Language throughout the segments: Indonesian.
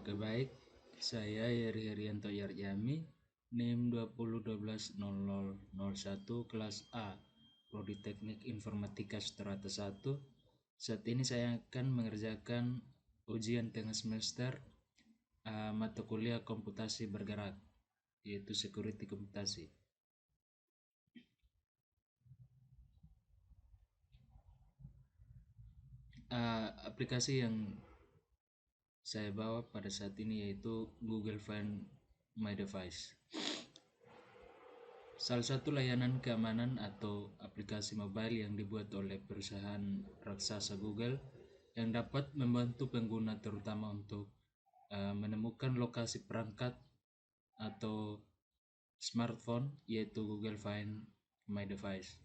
Oke baik, saya Yeri Herianto Yaryami, NIM 20120001 kelas A, Prodi Teknik Informatika Strata 1. Saat ini saya akan mengerjakan ujian tengah semester mata kuliah komputasi bergerak, yaitu security komputasi. Aplikasi yang saya bawa pada saat ini yaitu Google Find My Device. Salah satu layanan keamanan atau aplikasi mobile yang dibuat oleh perusahaan raksasa Google yang dapat membantu pengguna terutama untuk menemukan lokasi perangkat atau smartphone yaitu Google Find My Device.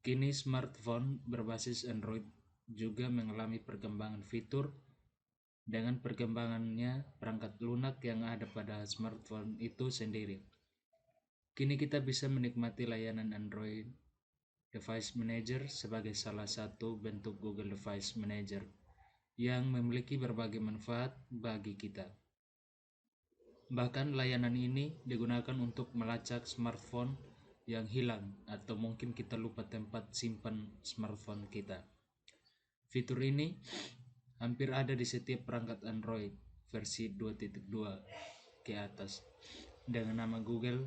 Kini smartphone berbasis Android juga mengalami perkembangan fitur. Dengan perkembangannya perangkat lunak yang ada pada smartphone itu sendiri. Kini kita bisa menikmati layanan Android Device Manager sebagai salah satu bentuk Google Device Manager yang memiliki berbagai manfaat bagi kita. Bahkan layanan ini digunakan untuk melacak smartphone yang hilang atau mungkin kita lupa tempat simpan smartphone kita. Fitur ini hampir ada di setiap perangkat Android versi 2.2 ke atas dengan nama Google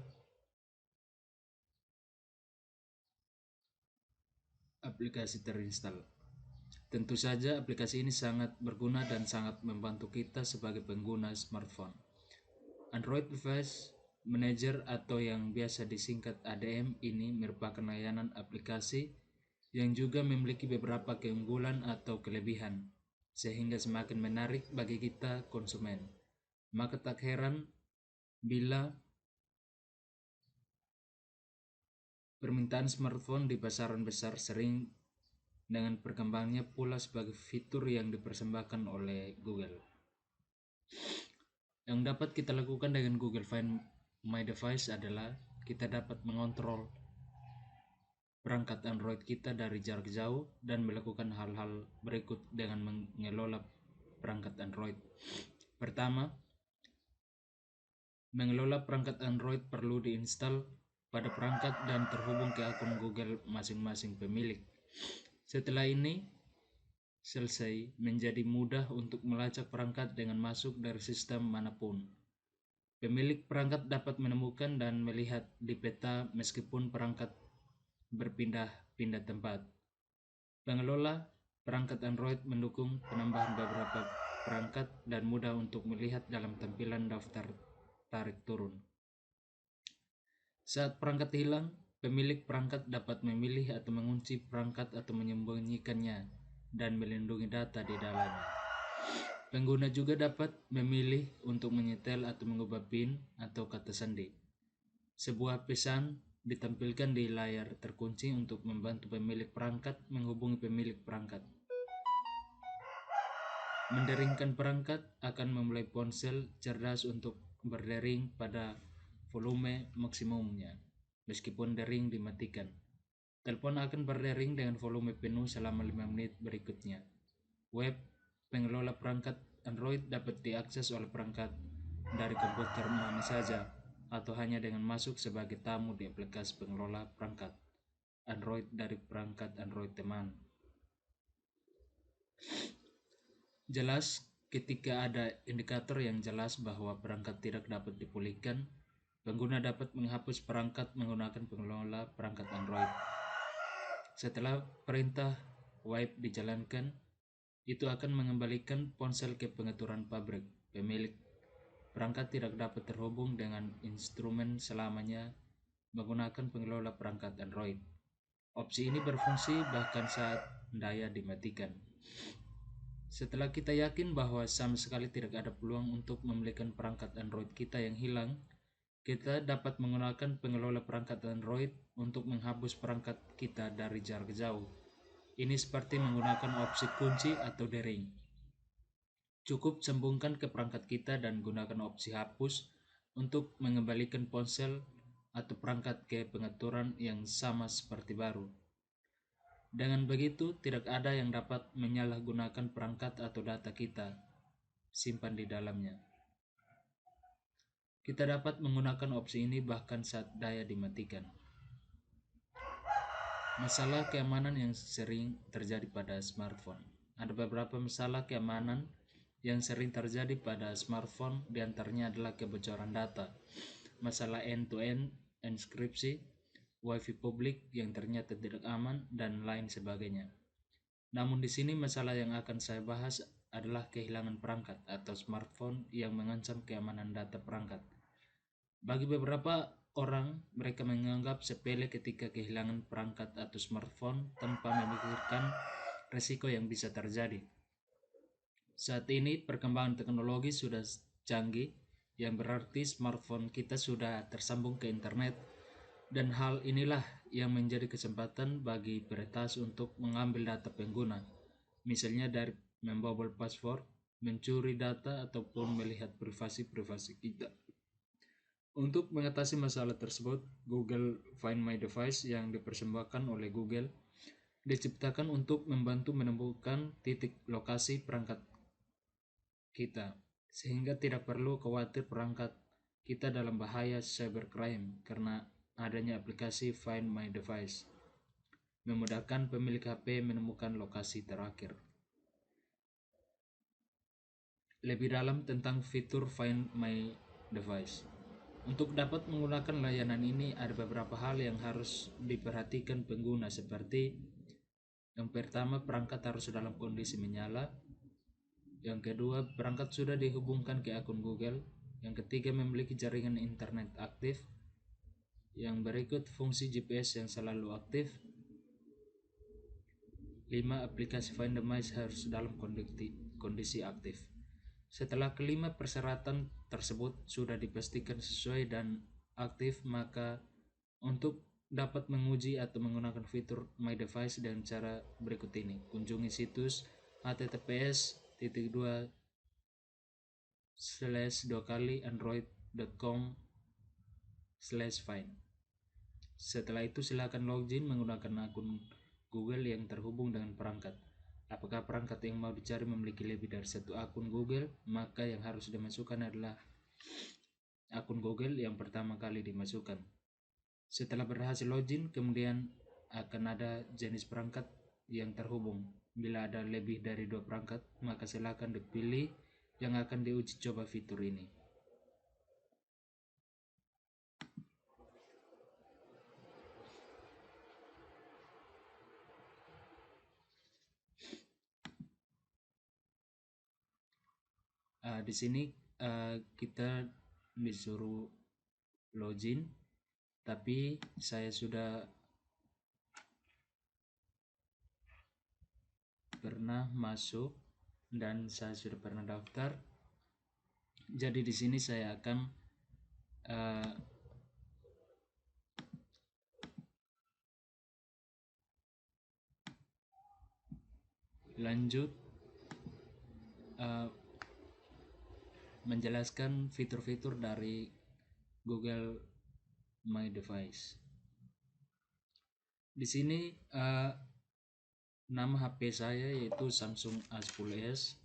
aplikasi terinstall. Tentu saja aplikasi ini sangat berguna dan sangat membantu kita sebagai pengguna smartphone. Android Device Manager atau yang biasa disingkat ADM ini merupakan layanan aplikasi yang juga memiliki beberapa keunggulan atau kelebihan sehingga semakin menarik bagi kita konsumen. Maka tak heran bila permintaan smartphone di pasaran besar sering dengan perkembangannya pula sebagai fitur yang dipersembahkan oleh Google. Yang dapat kita lakukan dengan Google Find My Device adalah kita dapat mengontrol perangkat Android kita dari jarak jauh dan melakukan hal-hal berikut dengan mengelola perangkat Android. Pertama, mengelola perangkat Android perlu diinstal pada perangkat dan terhubung ke akun Google masing-masing pemilik. Setelah ini selesai, menjadi mudah untuk melacak perangkat dengan masuk dari sistem manapun. Pemilik perangkat dapat menemukan dan melihat di peta meskipun perangkat berpindah-pindah tempat. Pengelola perangkat Android mendukung penambahan beberapa perangkat dan mudah untuk melihat dalam tampilan daftar tarik turun. Saat perangkat hilang, pemilik perangkat dapat memilih atau mengunci perangkat atau menyembunyikannya dan melindungi data di dalamnya. Pengguna juga dapat memilih untuk menyetel atau mengubah PIN atau kata sandi. Sebuah pesan ditampilkan di layar terkunci untuk membantu pemilik perangkat menghubungi pemilik perangkat. Menderingkan perangkat akan memulai ponsel cerdas untuk berdering pada volume maksimumnya, meskipun dering dimatikan. Telepon akan berdering dengan volume penuh selama 5 menit berikutnya. Web pengelola perangkat Android dapat diakses oleh perangkat dari komputer mana saja atau hanya dengan masuk sebagai tamu di aplikasi pengelola perangkat Android dari perangkat Android teman. Jelas, ketika ada indikator yang jelas bahwa perangkat tidak dapat dipulihkan, pengguna dapat menghapus perangkat menggunakan pengelola perangkat Android. Setelah perintah wipe dijalankan, itu akan mengembalikan ponsel ke pengaturan pabrik. Pemilik perangkat tidak dapat terhubung dengan instrumen selamanya menggunakan pengelola perangkat Android. Opsi ini berfungsi bahkan saat daya dimatikan. Setelah kita yakin bahwa sama sekali tidak ada peluang untuk memulihkan perangkat Android kita yang hilang, kita dapat menggunakan pengelola perangkat Android untuk menghapus perangkat kita dari jarak jauh. Ini seperti menggunakan opsi kunci atau dering. Cukup sambungkan ke perangkat kita dan gunakan opsi hapus untuk mengembalikan ponsel atau perangkat ke pengaturan yang sama seperti baru. Dengan begitu, tidak ada yang dapat menyalahgunakan perangkat atau data kita. simpan di dalamnya. Kita dapat menggunakan opsi ini bahkan saat daya dimatikan. Masalah keamanan yang sering terjadi pada smartphone. Ada beberapa masalah keamanan yang sering terjadi pada smartphone, diantaranya adalah kebocoran data, masalah end-to-end enkripsi, wifi publik yang ternyata tidak aman, dan lain sebagainya. Namun di sini masalah yang akan saya bahas adalah kehilangan perangkat atau smartphone yang mengancam keamanan data perangkat. Bagi beberapa orang, mereka menganggap sepele ketika kehilangan perangkat atau smartphone tanpa memikirkan resiko yang bisa terjadi. Saat ini perkembangan teknologi sudah canggih, yang berarti smartphone kita sudah tersambung ke internet, dan hal inilah yang menjadi kesempatan bagi peretas untuk mengambil data pengguna, misalnya dari membobol password, mencuri data, ataupun melihat privasi kita. Untuk mengatasi masalah tersebut, Google Find My Device yang dipersembahkan oleh Google diciptakan untuk membantu menemukan titik lokasi perangkat kita, sehingga tidak perlu khawatir perangkat kita dalam bahaya cybercrime karena adanya aplikasi Find My Device, memudahkan pemilik HP menemukan lokasi terakhir. Lebih dalam tentang fitur Find My Device. Untuk dapat menggunakan layanan ini ada beberapa hal yang harus diperhatikan pengguna, seperti yang pertama, perangkat harus dalam kondisi menyala. Yang kedua, perangkat sudah dihubungkan ke akun Google. Yang ketiga, memiliki jaringan internet aktif. Yang berikut, fungsi GPS yang selalu aktif. 5. Aplikasi Find My harus dalam kondisi aktif. Setelah kelima persyaratan tersebut sudah dipastikan sesuai dan aktif, maka untuk dapat menguji atau menggunakan fitur My Device dengan cara berikut ini. Kunjungi situs https://android.com/find. Setelah itu silakan login menggunakan akun Google yang terhubung dengan perangkat. Apakah perangkat yang mau dicari memiliki lebih dari satu akun Google? Maka yang harus dimasukkan adalah akun Google yang pertama kali dimasukkan. Setelah berhasil login, kemudian akan ada jenis perangkat yang terhubung. Bila ada lebih dari 2 perangkat, maka silakan dipilih yang akan diuji coba fitur ini. Di sini kita disuruh login, tapi saya sudah pernah masuk dan saya sudah pernah daftar. Jadi di sini saya akan lanjut menjelaskan fitur-fitur dari Google My Device. Di sini nama HP saya yaitu Samsung A10s,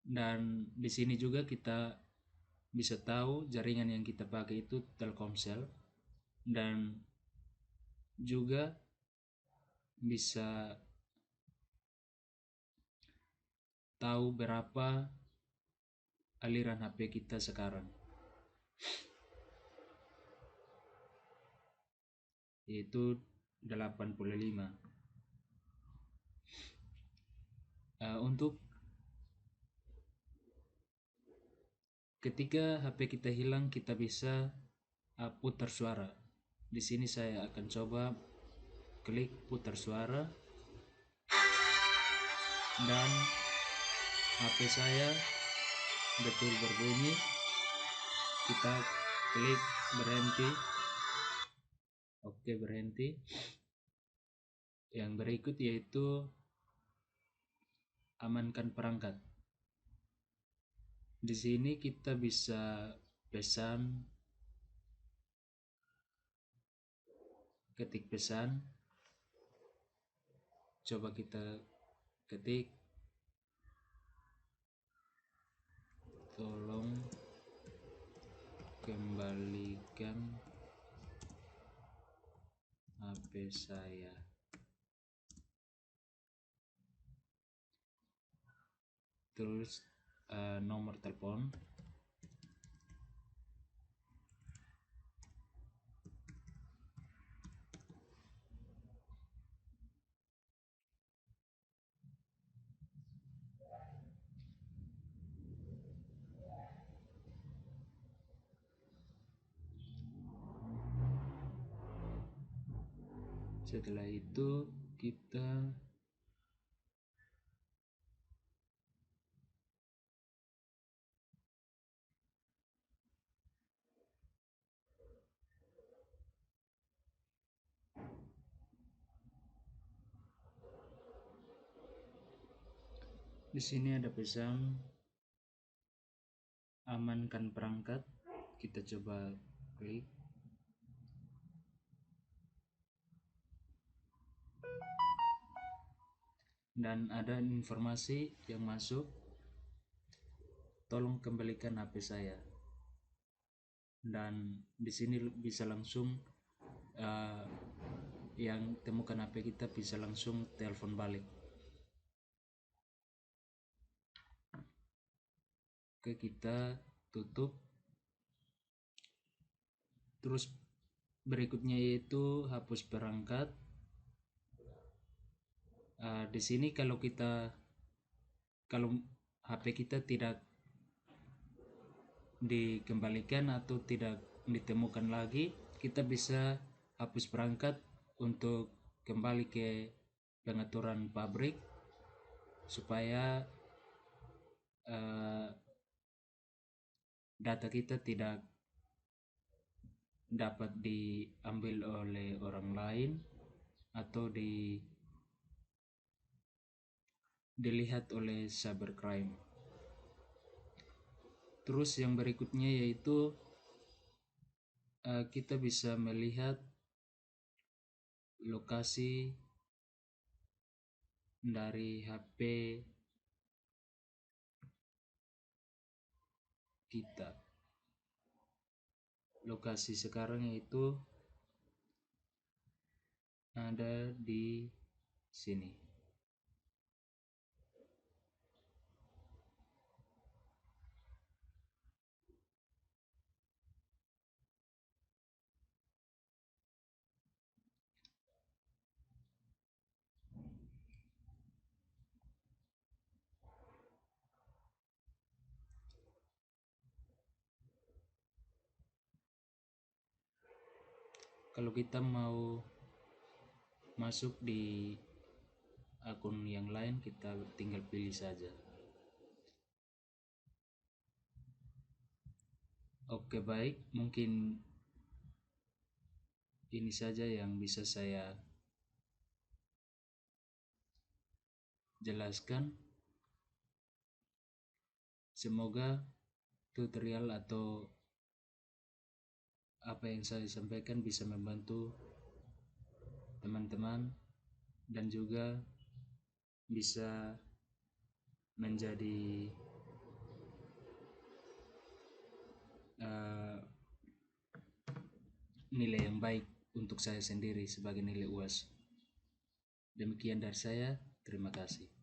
dan di sini juga kita bisa tahu jaringan yang kita pakai itu Telkomsel, dan juga bisa tahu berapa aliran HP kita sekarang, yaitu 85. Untuk ketika HP kita hilang, kita bisa putar suara. Di sini saya akan coba klik putar suara, dan HP saya betul berbunyi. Kita klik berhenti. Oke, berhenti. Yang berikut yaitu amankan perangkat. Di sini kita bisa pesan, ketik pesan. Coba kita ketik tolong kembalikan HP saya. Terus nomor telepon. Setelah itu kita di sini ada pesan amankan perangkat. Kita coba klik. Dan ada informasi yang masuk, tolong kembalikan HP saya. Dan di sini bisa langsung yang temukan HP kita bisa langsung telepon balik. Oke, kita tutup. Terus berikutnya yaitu hapus perangkat. Di sini kalau HP kita tidak dikembalikan atau tidak ditemukan lagi, kita bisa hapus perangkat untuk kembali ke pengaturan pabrik supaya data kita tidak dapat diambil oleh orang lain atau dilihat oleh cybercrime. Terus yang berikutnya yaitu kita bisa melihat lokasi dari HP kita. Lokasi sekarang yaitu ada di sini. Kalau kita mau masuk di akun yang lain, kita tinggal pilih saja. Oke, baik, mungkin ini saja yang bisa saya jelaskan. Semoga tutorial atau apa yang saya sampaikan bisa membantu teman-teman dan juga bisa menjadi nilai yang baik untuk saya sendiri sebagai nilai UAS. Demikian dari saya, terima kasih.